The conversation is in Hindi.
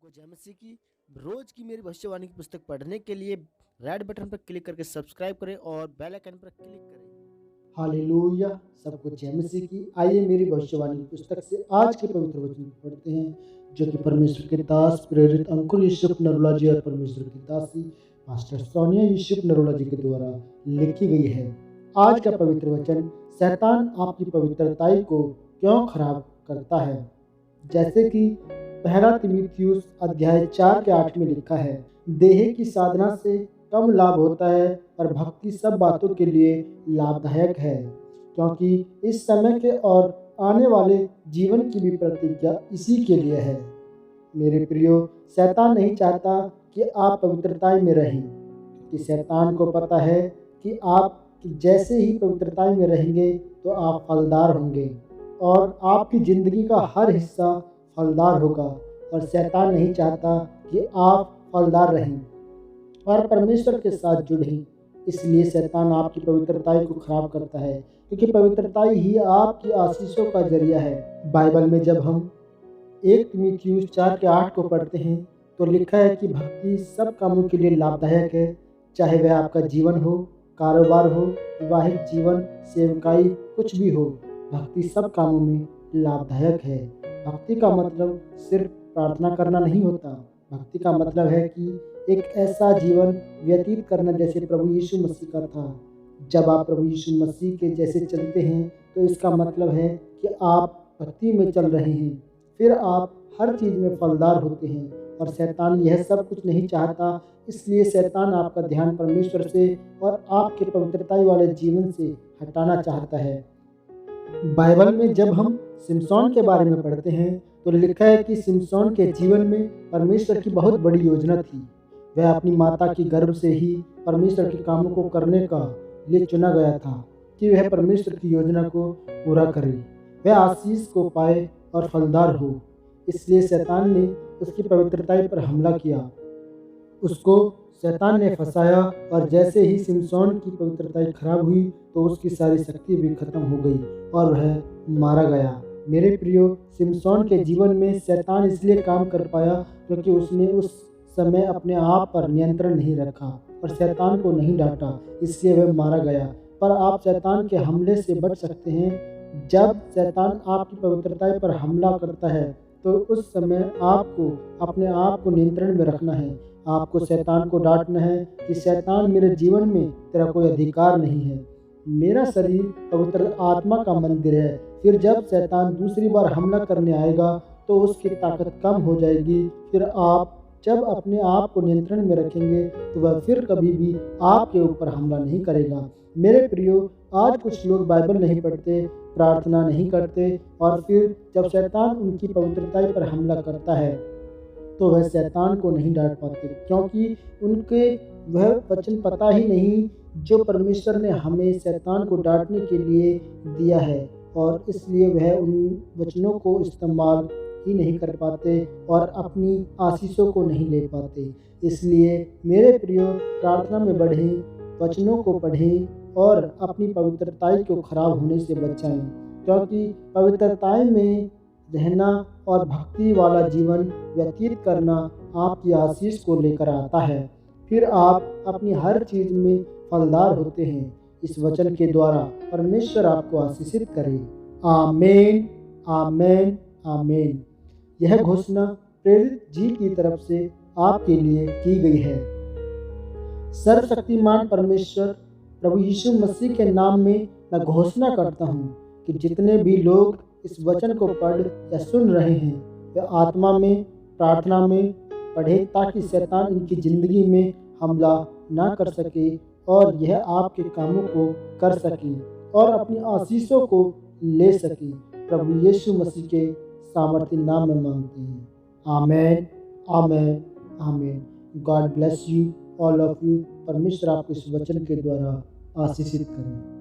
आपको जेएमएससी की रोज की मेरी भविष्यवाणी की पुस्तक पढ़ने के लिए रेड बटन पर क्लिक करके सब्सक्राइब करें और बेल आइकन पर क्लिक करें। हालेलुया, सबको जेएमएससी की। आइए मेरी भविष्यवाणी की पुस्तक से आज के पवित्र वचन को पढ़ते हैं, जो कि परमेश्वर के दास प्रेरित अंकुर यूसुफ नरोला जी और परमेश्वर की दासी मास्टर सोनिया यूसुफ नरोला जी के द्वारा लिखी गई है। आज का पवित्र वचन, शैतान आपकी पवित्रताई को क्यों खराब करता है। जैसे कि पहला तीमुथियुस अध्याय 4 के 8 में लिखा है, देह की साधना से कम लाभ होता है और भक्ति सब बातों के लिए लाभदायक है, क्योंकि इस समय के और आने वाले जीवन की भी प्रतिज्ञा इसी के लिए है। मेरे प्रियो, शैतान नहीं चाहता कि आप पवित्रताई में रहें, क्योंकि शैतान को पता है कि आप जैसे ही पवित्रताई में रहेंगे तो आप फलदार होंगे और आपकी ज़िंदगी का हर हिस्सा फलदार होगा। और शैतान नहीं चाहता कि आप फलदार रहें और परमेश्वर के साथ जुड़ें। इसलिए शैतान आपकी पवित्रताई को खराब करता है, क्योंकि पवित्रताई ही आपकी आशीषों का जरिया है। बाइबल में जब हम 1 तीमुथियुस 4 के 8 को पढ़ते हैं तो लिखा है कि भक्ति सब कामों के लिए लाभदायक है, चाहे वह आपका जीवन हो, कारोबार हो, वैवाहिक जीवन, सेवकाई, कुछ भी हो। भक्ति सब कामों में लाभदायक है। भक्ति का मतलब सिर्फ प्रार्थना करना नहीं होता। भक्ति का मतलब है कि एक ऐसा जीवन व्यतीत करना जैसे प्रभु यीशु मसीह का था। जब आप प्रभु यीशु मसीह के जैसे चलते हैं तो इसका मतलब है कि आप भक्ति में चल रहे हैं, फिर आप हर चीज़ में फलदार होते हैं। और शैतान यह सब कुछ नहीं चाहता, इसलिए शैतान आपका ध्यान परमेश्वर से और आपके पवित्रताई वाले जीवन से हटाना चाहता है। बाइबल में जब हम सिमसोन के बारे में पढ़ते हैं तो लिखा है कि सिमसोन के जीवन में परमेश्वर की बहुत बड़ी योजना थी। वह अपनी माता के गर्भ से ही परमेश्वर के कामों को करने का लिए चुना गया था कि वह परमेश्वर की योजना को पूरा करे, वह आशीष को पाए और फलदार हो। इसलिए शैतान ने उसकी पवित्रताई पर हमला किया, उसको शैतान ने फंसाया और जैसे ही सिमसोन की पवित्रताई खराब हुई तो उसकी सारी शक्ति भी खत्म हो गई और वह मारा गया। मेरे प्रियो, सिमसोन के जीवन में शैतान इसलिए काम कर पाया क्योंकि उसने उस समय अपने आप पर नियंत्रण नहीं रखा और शैतान को नहीं डांटा, इसलिए वह मारा गया। पर आप शैतान के हमले से बच सकते हैं। जब शैतान आपकी पवित्रताई पर हमला करता है तो उस समय आपको अपने आप को नियंत्रण में रखना है। आपको शैतान को डांटना है कि शैतान, मेरे जीवन में तेरा कोई अधिकार नहीं है। मेरा शरीर पवित्र आत्मा का मंदिर है। फिर जब शैतान दूसरी बार हमला करने आएगा तो उसकी ताकत कम हो जाएगी। फिर आप जब अपने आप को नियंत्रण में रखेंगे तो वह फिर कभी भी आपके ऊपर हमला नहीं करेगा। मेरे प्रियो, आज कुछ लोग बाइबल नहीं पढ़ते, प्रार्थना नहीं करते और फिर जब शैतान उनकी पवित्रताई पर हमला करता है तो वह शैतान को नहीं डांट पाते, क्योंकि उनके वह वचन पता ही नहीं जो परमेश्वर ने हमें शैतान को डांटने के लिए दिया है, और इसलिए वह उन वचनों को इस्तेमाल ही नहीं कर पाते और अपनी आशीषों को नहीं ले पाते। इसलिए मेरे प्रियो, प्रार्थना में बढ़ें, वचनों को पढ़ें और अपनी पवित्रताई को खराब होने से बचाएं, क्योंकि पवित्रताई में रहना और भक्ति वाला जीवन व्यतीत करना आपकी आशीष को लेकर आता है। फिर आप अपनी हर चीज़ में फलदार होते हैं। इस वचन के द्वारा परमेश्वर आपको आशीषित करे। आमीन, आमीन, आमीन। यह घोषणा प्रेरित जी की तरफ से आपके लिए की गई है। सर्वशक्तिमान परमेश्वर प्रभु यीशु मसीह के नाम में मैं घोषणा करता हूँ कि जितने भी लोग इस वचन को पढ़ या सुन रहे हैं वे आत्मा में, प्रार्थना में पढ़े, ताकि शैतान इनकी ज़िंदगी में हमला ना कर सके और यह आपके कामों को कर सके और अपनी आशीषों को ले सके। प्रभु यीशु मसीह के सामर्थ्य नाम में मांगते हैं। आमीन, आमीन, आमीन। God bless you, all of you. परमेश्वर आपको इस वचन के द्वारा आशीषित करें।